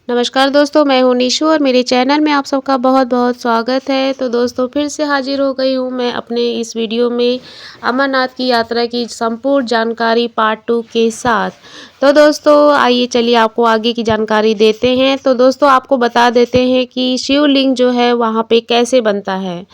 नमस्कार दोस्तों, मैं हूँ निशु और मेरे चैनल में आप सबका बहुत-बहुत स्वागत है। तो दोस्तों फिर से हाज़िर हो गई हूँ मैं अपने इस वीडियो में अमरनाथ की यात्रा की संपूर्ण जानकारी पार्ट 2 के साथ। तो दोस्तों आइए चलिए आपको आगे की जानकारी देते हैं। तो दोस्तों आपको बता देते हैं कि शिवलिंग जो है वहाँ पे कैसे बनता है।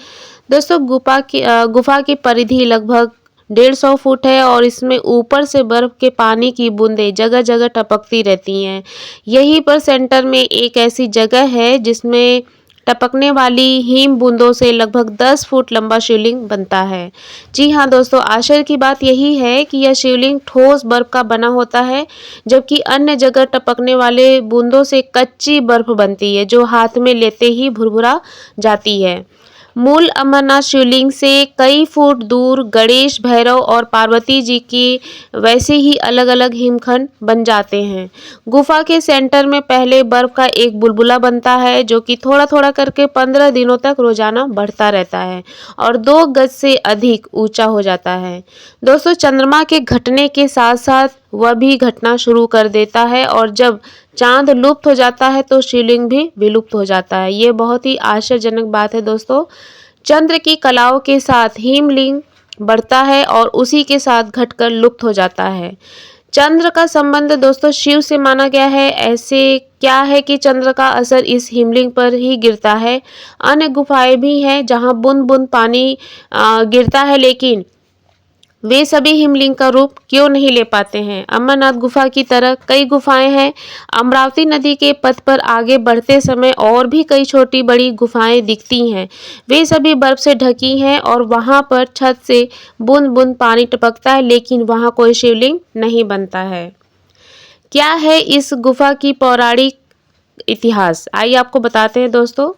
दोस्तों गुफा की परिधि लगभग 150 फुट है और इसमें ऊपर से बर्फ के पानी की बूंदें जगह-जगह टपकती रहती हैं। यहीं पर सेंटर में एक ऐसी जगह है जिसमें टपकने वाली हिम बूंदों से लगभग 10 फुट लंबा शिवलिंग बनता है। जी हाँ दोस्तों, आश्चर्य की बात यही है कि यह शिवलिंग ठोस बर्फ का बना होता है, जबकि अन्य जगह टपकने वाले बूंदों से कच्ची बर्फ बनती है, जो हाथ में लेते ही भुरभुरा जाती है। मूल अमरनाथ शिवलिंग से कई फुट दूर गणेश, भैरव और पार्वती जी की वैसे ही अलग-अलग हिमखंड बन जाते हैं। गुफा के सेंटर में पहले बर्फ का एक बुलबुला बनता है, जो कि थोड़ा-थोड़ा करके 15 दिनों तक रोजाना बढ़ता रहता है और 2 गज से अधिक ऊंचा हो जाता है। दोस्तों चंद्रमा के घटने के साथ-साथ वह भी घटना शुरू कर देता है और जब चांद लुप्त हो जाता है तो शिवलिंग भी विलुप्त हो जाता है। ये बहुत ही आश्चर्यजनक बात है दोस्तों। चंद्र की कलाओं के साथ हिमलिंग बढ़ता है और उसी के साथ घटकर लुप्त हो जाता है। चंद्र का संबंध दोस्तों शिव से माना गया है। ऐसे क्या है कि चंद्र का असर इस हिमलिंग पर ही गिरता है। अन्य गुफाएं भी हैं जहां बूंद-बूंद पानी गिरता है, लेकिन वे सभी हिमलिंग का रूप क्यों नहीं ले पाते हैं। अमरनाथ गुफा की तरह कई गुफाएं हैं। अमरावती नदी के पथ पर आगे बढ़ते समय और भी कई छोटी बड़ी गुफाएं दिखती हैं। वे सभी बर्फ से ढकी हैं और वहां पर छत से बूंद बूंद पानी टपकता है, लेकिन वहां कोई शिवलिंग नहीं बनता है। क्या है इस गुफा की पौराणिक इतिहास, आइए आपको बताते हैं दोस्तों।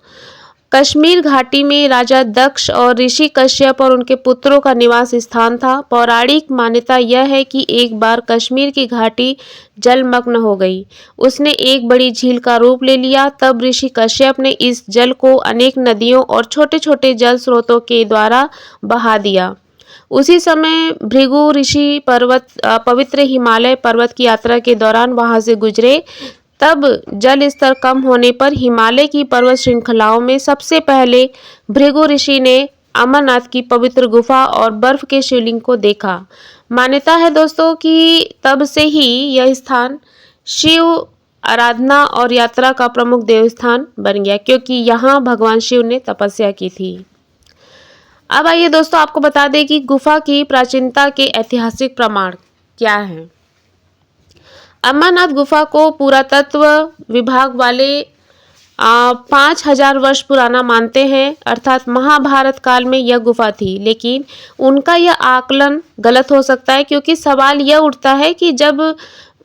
कश्मीर घाटी में राजा दक्ष और ऋषि कश्यप और उनके पुत्रों का निवास स्थान था। पौराणिक मान्यता यह है कि एक बार कश्मीर की घाटी जलमग्न हो गई। उसने एक बड़ी झील का रूप ले लिया। तब ऋषि कश्यप ने इस जल को अनेक नदियों और छोटे-छोटे जल स्रोतों के द्वारा बहा दिया। उसी समय भृगु ऋषि पवित्र हिमालय पर्वत की यात्रा के दौरान वहां से गुजरे। तब जल स्तर कम होने पर हिमालय की पर्वत श्रृंखलाओं में सबसे पहले भृगु ऋषि ने अमरनाथ की पवित्र गुफा और बर्फ के शिवलिंग को देखा। मान्यता है दोस्तों कि तब से ही यह स्थान शिव आराधना और यात्रा का प्रमुख देवस्थान बन गया, क्योंकि यहाँ भगवान शिव ने तपस्या की थी। अब आइए दोस्तों आपको बता दें कि गुफा की प्राचीनता के ऐतिहासिक प्रमाण क्या हैं। अमरनाथ गुफा को पुरातत्व विभाग वाले 5000 वर्ष पुराना मानते हैं, अर्थात महाभारत काल में यह गुफा थी। लेकिन उनका यह आकलन गलत हो सकता है, क्योंकि सवाल यह उठता है कि जब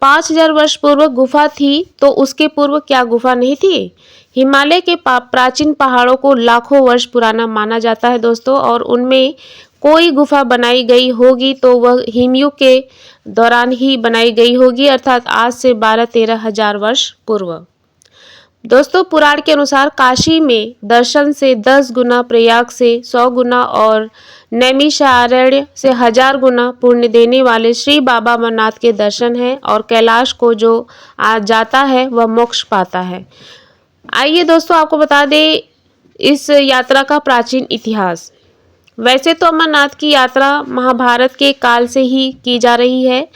5000 वर्ष पूर्व गुफा थी तो उसके पूर्व क्या गुफा नहीं थी। हिमालय के प्राचीन पहाड़ों को लाखों वर्ष पुराना माना जाता है दोस्तों, और उनमें कोई गुफा बनाई गई होगी तो वह हिमयुग के दौरान ही बनाई गई होगी, अर्थात आज से 12-13 हजार वर्ष पूर्व। दोस्तों पुराण के अनुसार काशी में दर्शन से 10 गुना, प्रयाग से 100 गुना और नैमिषारण्य से 1000 गुना पुण्य देने वाले श्री बाबा अमरनाथ के दर्शन हैं, और कैलाश को जो आज जाता है वह मोक्ष पाता है। आइए दोस्तों आपको बता दें इस यात्रा का प्राचीन इतिहास। वैसे तो अमरनाथ की यात्रा महाभारत के काल से ही की जा रही है।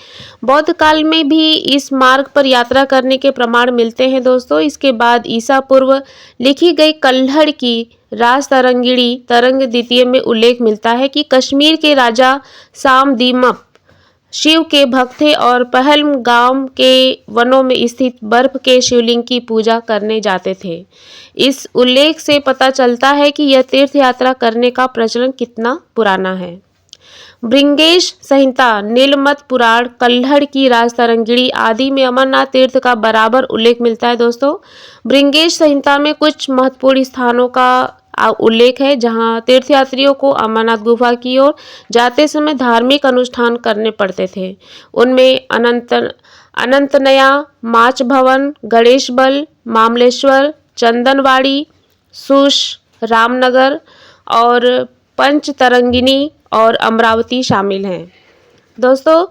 बौद्ध काल में भी इस मार्ग पर यात्रा करने के प्रमाण मिलते हैं दोस्तों। इसके बाद ईसा पूर्व लिखी गई कल्हड़ की राज तरंगिणी तरंग द्वितीय में उल्लेख मिलता है कि कश्मीर के राजा सामदीमप शिव के भक्त थे और पहलगाम के वनों में स्थित बर्फ के शिवलिंग की पूजा करने जाते थे। इस उल्लेख से पता चलता है कि यह तीर्थ यात्रा करने का प्रचलन कितना पुराना है। भृंगेश संहिता, नीलमत पुराण, कल्हड़ की राजतरंगिणी आदि में अमरनाथ तीर्थ का बराबर उल्लेख मिलता है दोस्तों। भृंगेश संहिता में कुछ महत्वपूर्ण स्थानों का उल्लेख है जहां तीर्थयात्रियों को अमरनाथ गुफा की ओर जाते समय धार्मिक अनुष्ठान करने पड़ते थे। उनमें अनंतनया, माच भवन, गणेश बल, मामलेश्वर, चंदनवाड़ी, सुश, रामनगर और पंचतरंगिनी और अमरावती शामिल हैं। दोस्तों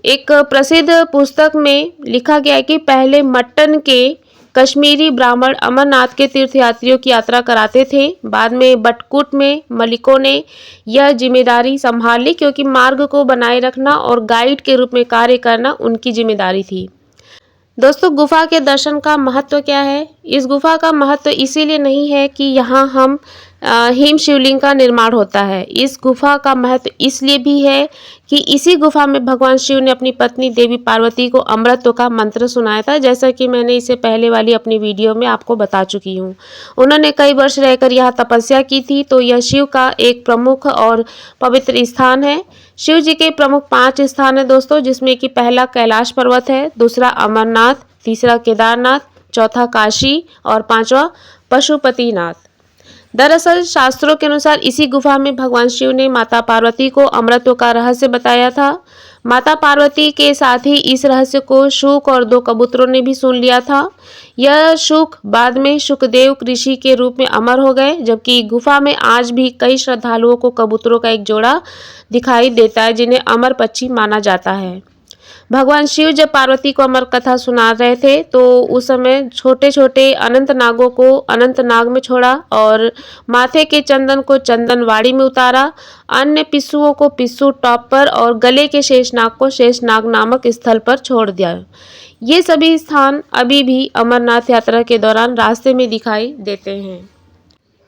एक प्रसिद्ध पुस्तक में लिखा गया है कि पहले मट्टन के कश्मीरी ब्राह्मण अमरनाथ के तीर्थयात्रियों की यात्रा कराते थे। बाद में बटकुट में मलिकों ने यह जिम्मेदारी संभाल ली, क्योंकि मार्ग को बनाए रखना और गाइड के रूप में कार्य करना उनकी जिम्मेदारी थी। दोस्तों, गुफा के दर्शन का महत्व क्या है? इस गुफा का महत्व इसीलिए नहीं है कि यहाँ हम हिम शिवलिंग का निर्माण होता है। इस गुफा का महत्व इसलिए भी है कि इसी गुफा में भगवान शिव ने अपनी पत्नी देवी पार्वती को अमृतत्व का मंत्र सुनाया था, जैसा कि मैंने इसे पहले वाली अपनी वीडियो में आपको बता चुकी हूँ। उन्होंने कई वर्ष रहकर यहाँ तपस्या की थी, तो यह शिव का एक प्रमुख और पवित्र स्थान है। शिव जी के प्रमुख 5 स्थान है दोस्तों, जिसमें कि पहला कैलाश पर्वत है, दूसरा अमरनाथ, तीसरा केदारनाथ, चौथा काशी और 5वां पशुपतिनाथ। दरअसल शास्त्रों के अनुसार इसी गुफा में भगवान शिव ने माता पार्वती को अमृतत्व का रहस्य बताया था। माता पार्वती के साथ ही इस रहस्य को शुक और 2 कबूतरों ने भी सुन लिया था। यह शुक बाद में शुकदेव ऋषि के रूप में अमर हो गए, जबकि गुफा में आज भी कई श्रद्धालुओं को कबूतरों का एक जोड़ा दिखाई देता है, जिन्हें अमर पक्षी माना जाता है। भगवान शिव जब पार्वती को अमर कथा सुना रहे थे, तो उस समय छोटे छोटे अनंत नागों को अनंत नाग में छोड़ा और माथे के चंदन को चंदनवाड़ी में उतारा, अन्य पिस्सुओं को पिस्सू टॉप पर और गले के शेषनाग को शेषनाग नामक स्थल पर छोड़ दिया। ये सभी स्थान अभी भी अमरनाथ यात्रा के दौरान रास्ते में दिखाई देते हैं।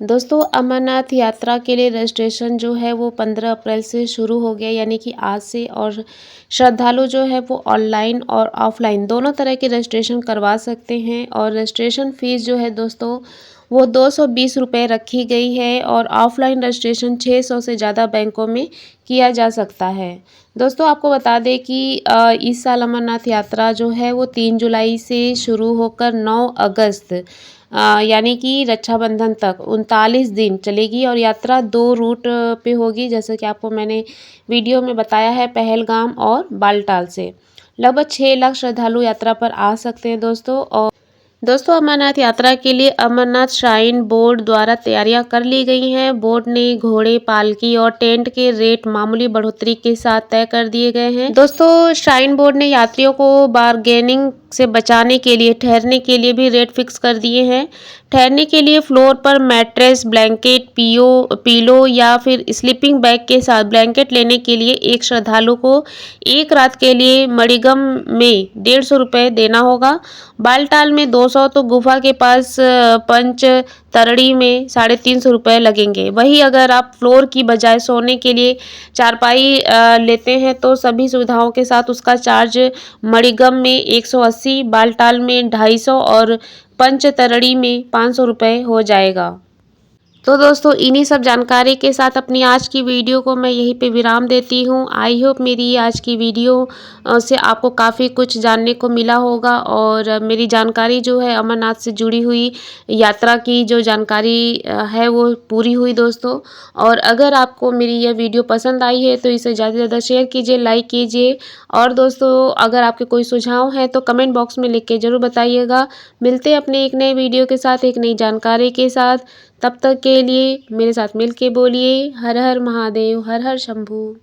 दोस्तों, अमरनाथ यात्रा के लिए रजिस्ट्रेशन जो है वो 15 अप्रैल से शुरू हो गया, यानी कि आज से। और श्रद्धालु जो है वो ऑनलाइन और ऑफलाइन दोनों तरह के रजिस्ट्रेशन करवा सकते हैं। और रजिस्ट्रेशन फ़ीस जो है दोस्तों वो 220 रुपये रखी गई है, और ऑफलाइन रजिस्ट्रेशन 600 से ज़्यादा बैंकों में किया जा सकता है। दोस्तों, आपको बता दें कि इस साल अमरनाथ यात्रा जो है वो 3 जुलाई से शुरू होकर 9 अगस्त यानी कि रक्षाबंधन तक 39 दिन चलेगी, और यात्रा 2 रूट पे होगी, जैसे कि आपको मैंने वीडियो में बताया है, पहलगाम और बालटाल से। लगभग 6 लाख श्रद्धालु यात्रा पर आ सकते हैं दोस्तों। और दोस्तों, अमरनाथ यात्रा के लिए अमरनाथ श्राइन बोर्ड द्वारा तैयारियां कर ली गई हैं। बोर्ड ने घोड़े, पालकी और टेंट के रेट मामूली बढ़ोतरी के साथ तय कर दिए गए हैं। दोस्तों, श्राइन बोर्ड ने यात्रियों को बारगेनिंग से बचाने के लिए ठहरने के लिए भी रेट फिक्स कर दिए हैं। ठहरने के लिए फ्लोर पर मैट्रेस, ब्लैंकेट, पीलो या फिर स्लीपिंग बैग के साथ ब्लैंकेट लेने के लिए एक श्रद्धालु को एक रात के लिए मणिगम में 150 रुपये देना होगा। बालटाल में 200, तो गुफा के पास पंच तरड़ी में 350 रुपये लगेंगे। वहीं अगर आप फ्लोर की बजाय सोने के लिए चारपाई लेते हैं तो सभी सुविधाओं के साथ उसका चार्ज मणिगम में 180, बालटाल में 250 और पंचतरड़ी में 500 रुपये हो जाएगा। तो दोस्तों, इन्हीं सब जानकारी के साथ अपनी आज की वीडियो को मैं यहीं पे विराम देती हूँ। आई होप मेरी आज की वीडियो से आपको काफ़ी कुछ जानने को मिला होगा, और मेरी जानकारी जो है अमरनाथ से जुड़ी हुई यात्रा की जो जानकारी है वो पूरी हुई दोस्तों। और अगर आपको मेरी यह वीडियो पसंद आई है तो इसे ज़्यादा से ज़्यादा शेयर कीजिए, लाइक कीजिए। और दोस्तों, अगर आपके कोई सुझाव हैं तो कमेंट बॉक्स में लिख के ज़रूर बताइएगा। मिलते हैं अपने एक नए वीडियो के साथ, एक नई जानकारी के साथ। तब तक के लिए मेरे साथ मिल के बोलिए हर हर महादेव, हर हर शंभू।